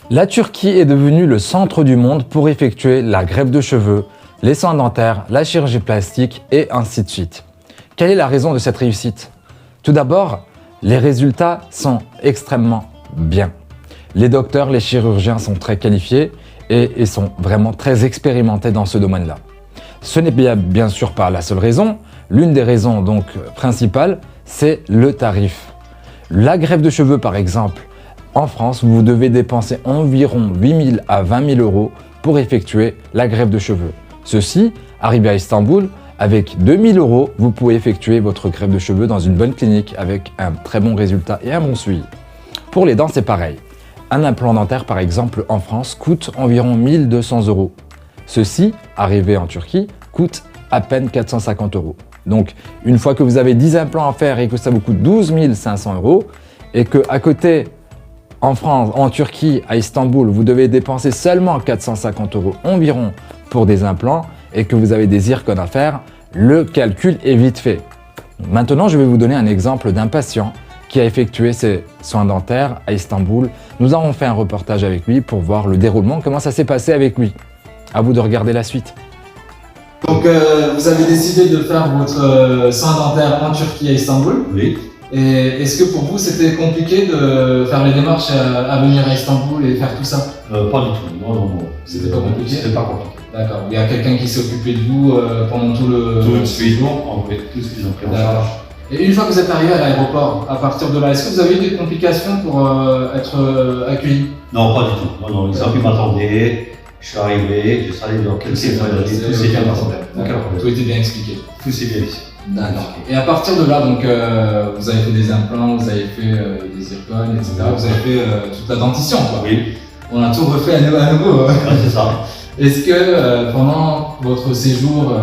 La Turquie est devenue le centre du monde pour effectuer la greffe de cheveux, les soins dentaires, la chirurgie plastique et ainsi de suite. Quelle est la raison de cette réussite? Tout d'abord, les résultats sont extrêmement bien. Les docteurs, les chirurgiens sont très qualifiés et sont vraiment très expérimentés dans ce domaine-là. Ce n'est bien sûr pas la seule raison. L'une des raisons donc principales, c'est le tarif. La greffe de cheveux par exemple, en France, vous devez dépenser environ 8 000 à 20 000 euros pour effectuer la greffe de cheveux. Ceci, arrivé à Istanbul, avec 2 000 euros, vous pouvez effectuer votre greffe de cheveux dans une bonne clinique avec un très bon résultat et un bon suivi. Pour les dents, c'est pareil. Un implant dentaire, par exemple, en France, coûte environ 1 200 euros. Ceci, arrivé en Turquie, coûte à peine 450 euros. Donc, une fois que vous avez 10 implants à faire et que ça vous coûte 12 500 euros, et qu'à côté, en France, en Turquie, à Istanbul, vous devez dépenser seulement 450 euros environ pour des implants et que vous avez des zircones à faire, le calcul est vite fait. Maintenant, je vais vous donner un exemple d'un patient qui a effectué ses soins dentaires à Istanbul. Nous avons fait un reportage avec lui pour voir le déroulement, comment ça s'est passé avec lui. À vous de regarder la suite. Donc, vous avez décidé de faire votre soin dentaire en Turquie à Istanbul. Oui. Et est-ce que pour vous c'était compliqué de faire les démarches à venir à Istanbul et faire tout ça? Pas du tout, non. C'était pas compliqué? C'était pas compliqué. D'accord. Il y a quelqu'un qui s'est occupé de vous pendant tout le séjour, en fait, tout ce qu'ils ont pris en charge. Et une fois que vous êtes arrivé à l'aéroport, à partir de là, est-ce que vous avez eu des complications pour être accueilli? Non, pas du tout. Non, ils ont pu m'attendre. Je suis arrivé, j'ai salé dans quelques minutes, tout s'est bien passé. Tout était bien expliqué. Tout s'est bien passé. D'accord. Et à partir de là, donc, vous avez fait des implants, vous avez fait des zircones, etc. Vous avez fait toute la dentition, quoi. Oui. On a tout refait à nouveau. Ouais, c'est ça. Est-ce que pendant votre séjour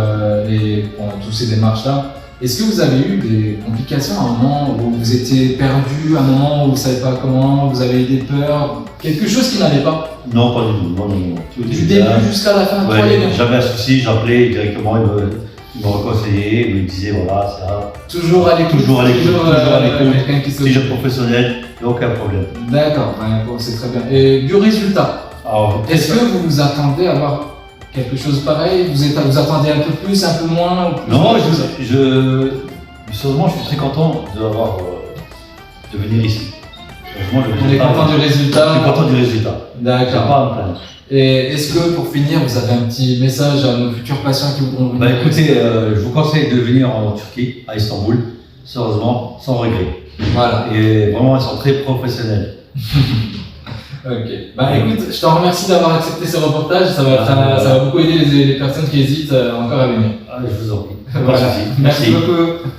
et pendant toutes ces démarches-là, est-ce que vous avez eu des complications à un moment où vous étiez perdu, à un moment où vous ne savez pas comment, vous avez eu des peurs, quelque chose qui n'allait pas? Non, pas du tout. Non. Du début jusqu'à la fin, ouais, j'avais un souci, j'appelais directement, ils me reconseillaient, ils me disaient voilà, ça. Toujours à l'écoute. Toujours à l'écoute. Quelqu'un qui Si je suis professionnel, il n'y a aucun problème. D'accord, bon, c'est très bien. Et du résultat, est-ce que vous vous attendez à avoir quelque chose pareil? Vous attendez un peu plus, un peu moins ou plus? Non, sérieusement, je suis très content de venir ici. On est content du résultat. Je suis content du résultat. D'accord. Pas à me plaindre. Et est-ce que pour finir, vous avez un petit message à nos futurs patients qui voudront venir? Écoutez, je vous conseille de venir en Turquie, à Istanbul, sérieusement, sans regret. Voilà. Et vraiment, ils sont très professionnels. Ok. Écoute, je te remercie d'avoir accepté ce reportage. Ça va beaucoup aider les personnes qui hésitent encore à venir. Je vous en prie. Voilà. Merci beaucoup.